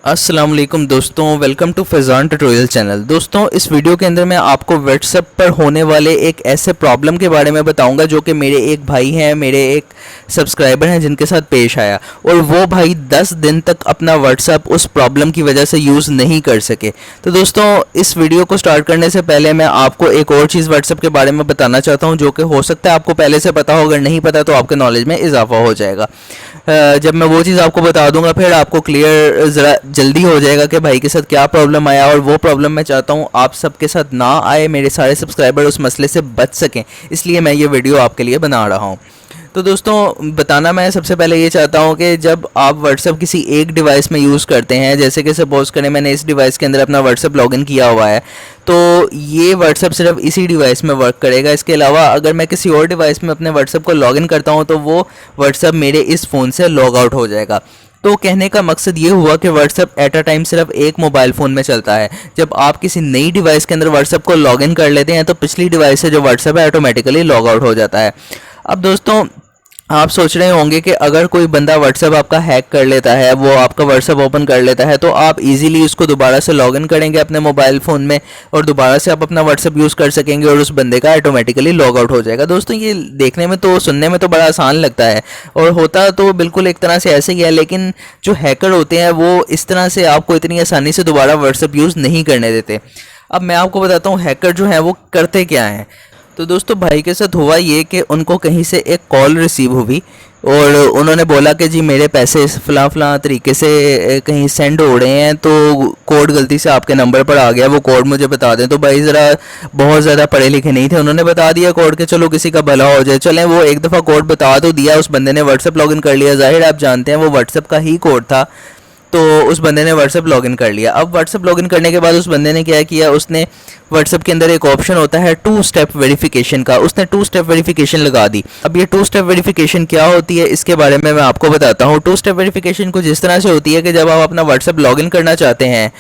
अस्सलाम वालेकुम दोस्तों, welcome to Faizan tutorial channel. दोस्तों, इस वीडियो के अंदर मैं आपको व्हाट्सएप पर होने वाले एक ऐसे प्रॉब्लम के बारे में बताऊंगा जो कि मेरे एक भाई हैं, मेरे एक सब्सक्राइबर हैं जिनके साथ पेश आया, और वो भाई 10 दिन तक अपना व्हाट्सएप उस प्रॉब्लम की वजह से यूज़ नहीं कर सके। तो दोस्तों, इस वीडियो को स्टार्ट करने से पहले मैं आपको एक और चीज़ व्हाट्सएप के बारे में बताना चाहता हूँ जो कि हो सकता है आपको पहले से पता हो, अगर नहीं पता तो आपके नॉलेज में इजाफा हो जाएगा। जब मैं वो चीज़ आपको बता दूंगा फिर आपको क्लियर ज़रा जल्दी हो जाएगा कि भाई के साथ क्या प्रॉब्लम आया, और वो प्रॉब्लम मैं चाहता हूँ आप सबके साथ ना आए, मेरे सारे सब्सक्राइबर उस मसले से बच सकें, इसलिए मैं ये वीडियो आपके लिए बना रहा हूँ। तो दोस्तों, बताना मैं सबसे पहले ये चाहता हूँ कि जब आप व्हाट्सएप किसी एक डिवाइस में यूज़ करते हैं, जैसे कि सपोज़ करें मैंने इस डिवाइस के अंदर अपना व्हाट्सएप लॉगिन किया हुआ है, तो ये व्हाट्सएप सिर्फ इसी डिवाइस में वर्क करेगा। इसके अलावा अगर मैं किसी और डिवाइस में अपने व्हाट्सएप को लॉगिन करता हूँ तो वो व्हाट्सएप मेरे इस फ़ोन से लॉग आउट हो जाएगा। तो कहने का मकसद ये हुआ कि व्हाट्सएप एट अ टाइम सिर्फ एक मोबाइल फ़ोन में चलता है। जब आप किसी नई डिवाइस के अंदर व्हाट्सएप को लॉगिन कर लेते हैं तो पिछली डिवाइस से जो व्हाट्सएप है ऑटोमेटिकली लॉग आउट हो जाता है। अब दोस्तों, आप सोच रहे होंगे कि अगर कोई बंदा व्हाट्सएप आपका हैक कर लेता है, वो आपका व्हाट्सएप ओपन कर लेता है, तो आप इजीली उसको दोबारा से लॉगिन करेंगे अपने मोबाइल फ़ोन में और दोबारा से आप अपना व्हाट्सएप यूज़ कर सकेंगे और उस बंदे का ऑटोमेटिकली लॉग आउट हो जाएगा। दोस्तों, ये देखने में तो, सुनने में तो बड़ा आसान लगता है और होता तो बिल्कुल एक तरह से ऐसे ही है, लेकिन जो हैकर होते हैं वो इस तरह से आपको इतनी आसानी से दोबारा व्हाट्सएप यूज़ नहीं करने देते। अब मैं आपको बताता हूँ हैकर जो है वो करते क्या हैं। तो दोस्तों, भाई के साथ हुआ ये कि उनको कहीं से एक कॉल रिसीव हुई और उन्होंने बोला कि जी मेरे पैसे फ़लाँ तरीके से कहीं सेंड हो रहे हैं, तो कोड गलती से आपके नंबर पर आ गया, वो कोड मुझे बता दें। तो भाई ज़रा बहुत ज़्यादा पढ़े लिखे नहीं थे, उन्होंने बता दिया कोड के चलो किसी का भला हो जाए। चलें, वो एक दफ़ा कोड बता तो दिया, उस बंदे ने व्हाट्सएप लॉगिन कर लिया। ज़ाहिर आप जानते हैं वो व्हाट्सएप का ही कोड था, तो उस बंदे ने व्हाट्सएप लॉगिन कर लिया। अब व्हाट्सएप लॉगिन करने के बाद उस बंदे ने क्या किया, उसने व्हाट्सएप के अंदर एक ऑप्शन होता है 2 स्टेप वेरिफिकेशन का, उसने 2 स्टेप वेरिफिकेशन लगा दी। अब ये 2 स्टेप वेरिफिकेशन क्या होती है इसके बारे में मैं आपको बताता हूँ। 2 स्टेप वेरिफिकेशन कुछ इस तरह से होती है कि जब आप अपना व्हाट्सएप लॉगिन करना चाहते हैं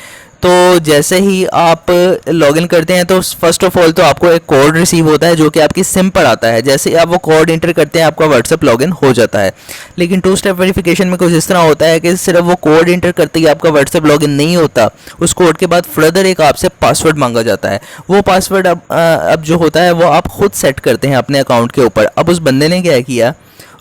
तो जैसे ही आप लॉगिन करते हैं तो फर्स्ट ऑफ ऑल तो आपको एक कोड रिसीव होता है जो कि आपकी सिम पर आता है। जैसे ही आप वो कोड इंटर करते हैं आपका व्हाट्सएप लॉगिन हो जाता है। लेकिन 2 स्टेप वेरिफिकेशन में कुछ इस तरह होता है कि सिर्फ वो कोड इंटर करते ही आपका व्हाट्सएप लॉगिन नहीं होता, उस कोड के बाद फर्दर एक आपसे पासवर्ड मांगा जाता है। वो पासवर्ड अब जो होता है वो आप खुद सेट करते हैं अपने अकाउंट के ऊपर। अब उस बंदे ने क्या किया,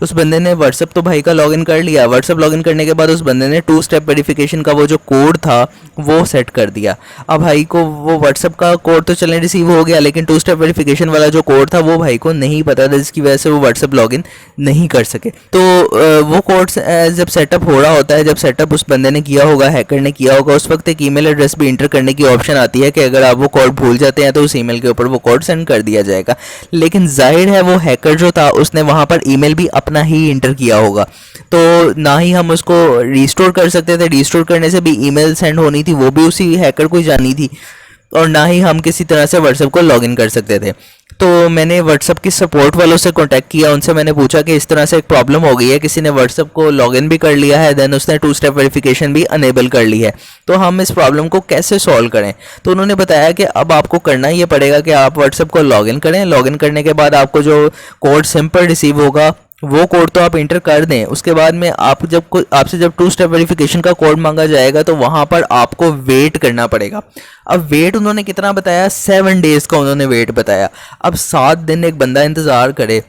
उस बंदे ने व्हाट्सएप तो भाई का लॉगिन कर लिया। व्हाट्सएप लॉगिन करने के बाद उस बंदे ने 2 स्टेप वेरिफिकेशन का वो जो कोड था वो सेट कर दिया। अब भाई को वो व्हाट्सएप का कोड तो चलने रिसीव हो गया, लेकिन 2 स्टेप वेरिफिकेशन वाला जो कोड था वो भाई को नहीं पता था, जिसकी वजह से वो व्हाट्सएप लॉगिन नहीं कर सके। तो वो कोड जब सेटअप हो रहा होता है, जब सेटअप उस बंदे ने किया होगा, हैकर ने किया होगा, उस वक्त एक ईमेल एड्रेस भी इंटर करने की ऑप्शन आती है कि अगर आप वो कोड भूल जाते हैं तो उस ईमेल के ऊपर वो कोड सेंड कर दिया जाएगा। लेकिन जाहिर है वो हैकर जो था उसने वहाँ पर ईमेल भी अपना ही इंटर किया होगा, तो ना ही हम उसको रिस्टोर कर सकते थे। रिस्टोर करने से भी ईमेल सेंड होनी थी, वो भी उसी हैकर को ही जानी थी, और ना ही हम किसी तरह से व्हाट्सएप को लॉगिन कर सकते थे। तो मैंने व्हाट्सएप की सपोर्ट वालों से कांटेक्ट किया, उनसे मैंने पूछा कि इस तरह से एक प्रॉब्लम हो गई है, किसी ने व्हाट्सएप को लॉगिन भी कर लिया है, देन उसने 2 स्टेप वेरिफिकेशन भी अनेबल कर ली है, तो हम इस प्रॉब्लम को कैसे सॉल्व करें। तो उन्होंने बताया कि अब आपको करना ये पड़ेगा कि आप व्हाट्सएप को लॉगिन करें। लॉगिन करने के बाद आपको जो कोड सिंपल रिसीव होगा वो कोड तो आप इंटर कर दें। उसके बाद में आपसे जब 2 स्टेप वेरिफिकेशन का कोड मांगा जाएगा तो वहाँ पर आपको वेट करना पड़ेगा। अब वेट उन्होंने कितना बताया, 7 डेज़ का उन्होंने वेट बताया। अब 7 दिन एक बंदा इंतज़ार करे।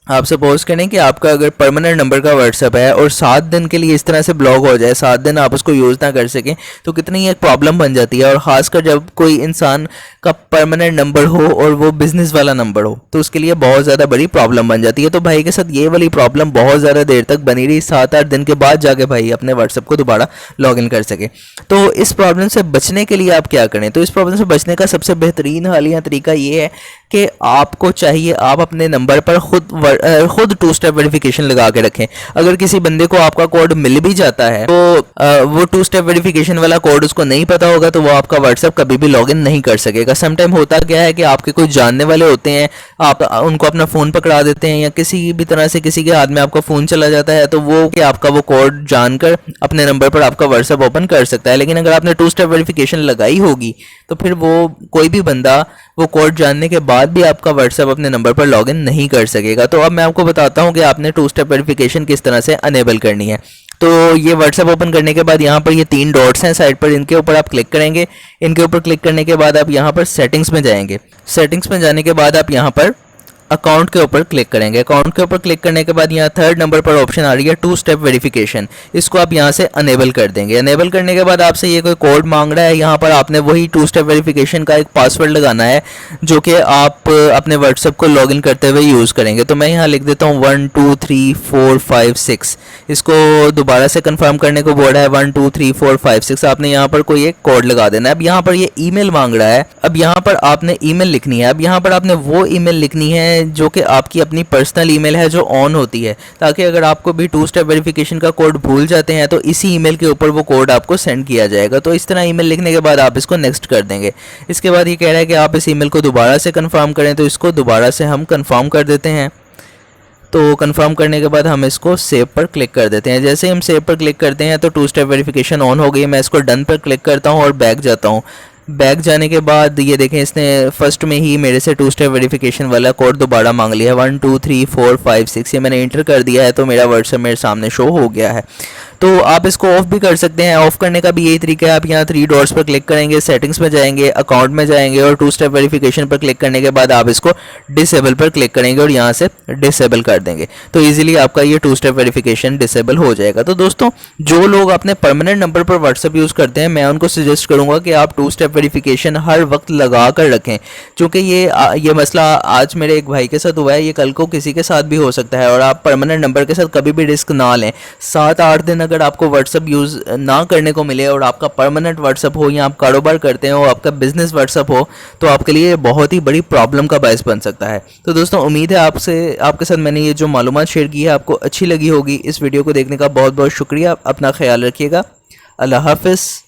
आप सपोज करें कि आपका अगर परमानेंट नंबर का व्हाट्सएप है और 7 दिन के लिए इस तरह से ब्लॉक हो जाए, 7 दिन आप उसको यूज़ ना कर सकें, तो कितनी एक प्रॉब्लम बन जाती है। और ख़ासकर जब कोई इंसान का परमानेंट नंबर हो और वो बिज़नेस वाला नंबर हो तो उसके लिए बहुत ज़्यादा बड़ी प्रॉब्लम बन जाती है। तो भाई के साथ ये वाली प्रॉब्लम बहुत ज़्यादा देर तक बनी रही, 7-8 दिन के बाद जाके भाई अपने व्हाट्सएप को दोबारा लॉगिन कर सके। तो इस प्रॉब्लम से बचने के लिए आप क्या करें, तो इस प्रॉब्लम से बचने का सबसे बेहतरीन हालिया तरीका ये है कि आपको चाहिए आप अपने नंबर पर खुद 2 स्टेप वेरिफिकेशन लगा के रखें। अगर किसी बंदे को आपका कोड मिल भी जाता है तो वो 2 स्टेप वेरिफिकेशन वाला कोड उसको नहीं पता होगा, तो वो आपका व्हाट्सएप कभी भी लॉगिन नहीं कर सकेगा। समटाइम होता क्या है कि आपके कोई जानने वाले होते हैं, आप उनको अपना फ़ोन पकड़ा देते हैं या किसी भी तरह से किसी के हाथ में आपका फ़ोन चला जाता है, तो वो कि आपका वो कोड जानकर अपने नंबर पर आपका व्हाट्सएप ओपन कर सकता है। लेकिन अगर आपने 2 स्टेप वेरिफिकेशन लगाई होगी तो फिर वो कोई भी बंदा वो कोड जानने के बाद भी आपका व्हाट्सएप अपने नंबर पर लॉगिन नहीं कर सकेगा। तो अब मैं आपको बताता हूं कि आपने 2 स्टेप वेरिफिकेशन किस तरह से अनेबल करनी है। तो ये व्हाट्सएप ओपन करने के बाद यहाँ पर ये 3 डॉट्स हैं साइड पर, इनके ऊपर आप क्लिक करेंगे। इनके ऊपर क्लिक करने के बाद आप यहाँ पर सेटिंग्स में जाएंगे। सेटिंग्स में जाने के बाद आप यहाँ पर अकाउंट के ऊपर क्लिक करेंगे। अकाउंट के ऊपर क्लिक करने के बाद यहाँ 3rd नंबर पर ऑप्शन आ रही है 2 स्टेप वेरिफिकेशन, इसको आप यहाँ से अनेबल कर देंगे। अनेबल करने के बाद आपसे ये कोई कोड मांग रहा है, यहाँ पर आपने वही 2 स्टेप वेरिफिकेशन का एक पासवर्ड लगाना है जो कि आप अपने व्हाट्सएप को लॉगिन करते हुए यूज़ करेंगे। तो मैं यहाँ लिख देता हूँ 1 2 3 4 5 6। इसको दोबारा से कंफर्म करने को बोर्ड है 1 2 3 4 5 6। आपने यहाँ पर कोई एक कोड लगा देना है। अब यहाँ पर ये ईमेल मांग रहा है, अब यहाँ पर आपने ईमेल लिखनी है। अब यहाँ पर आपने वो ईमेल लिखनी है जो कि आपकी अपनी पर्सनल ईमेल है जो ऑन होती है, ताकि अगर आपको भी 2 स्टेप वेरिफिकेशन का कोड भूल जाते हैं तो इसी ईमेल के ऊपर वो कोड आपको सेंड किया जाएगा। तो इस तरह ईमेल लिखने के बाद आप इसको नेक्स्ट कर देंगे। इसके बाद ये कह रहा है कि आप इस ईमेल को दोबारा से कंफर्म करें, तो इसको दोबारा से हम कंफर्म कर देते हैं। तो कंफर्म करने के बाद हम इसको सेव पर क्लिक कर देते हैं। जैसे ही हम सेव पर क्लिक करते हैं तो 2 स्टेप वेरिफिकेशन ऑन हो गई। मैं इसको डन पर क्लिक करता हूँ और बैक जाता हूँ। बैक जाने के बाद ये देखें, इसने फर्स्ट में ही मेरे से 2 स्टेप वेरिफिकेशन वाला कोड दोबारा मांग लिया है 1 2 3 4 5 6। ये मैंने इंटर कर दिया है तो मेरा व्हाट्सएप मेरे सामने शो हो गया है। तो आप इसको ऑफ भी कर सकते हैं। ऑफ करने का भी यही तरीका है, आप यहाँ 3 डॉट्स पर क्लिक करेंगे, सेटिंग्स में जाएंगे, अकाउंट में जाएंगे और 2 स्टेप वेरिफिकेशन पर क्लिक करने के बाद आप इसको डिसेबल पर क्लिक करेंगे और यहाँ से डिसेबल कर देंगे। तो इजीली आपका ये 2 स्टेप वेरिफिकेशन डिसेबल हो जाएगा। तो दोस्तों, जो लोग अपने परमानेंट नंबर पर व्हाट्सएप यूज़ करते हैं, मैं उनको सजेस्ट करूँगा कि आप 2 स्टेप वेरिफिकेशन हर वक्त लगा कर रखें, क्योंकि ये मसला आज मेरे एक भाई के साथ हुआ है, ये कल को किसी के साथ भी हो सकता है। और आप परमानेंट नंबर के साथ कभी भी रिस्क ना लें। 7-8 दिन अगर आपको व्हाट्सएप यूज़ ना करने को मिले और आपका परमानेंट व्हाट्सएप हो या आप कारोबार करते हो, आपका बिजनेस व्हाट्सएप हो, तो आपके लिए बहुत ही बड़ी प्रॉब्लम का बायस बन सकता है। तो दोस्तों, उम्मीद है आपके साथ मैंने ये जो मालूमात शेयर की है आपको अच्छी लगी होगी। इस वीडियो को देखने का बहुत बहुत शुक्रिया। अपना ख्याल रखिएगा। अल्लाह हाफिज़।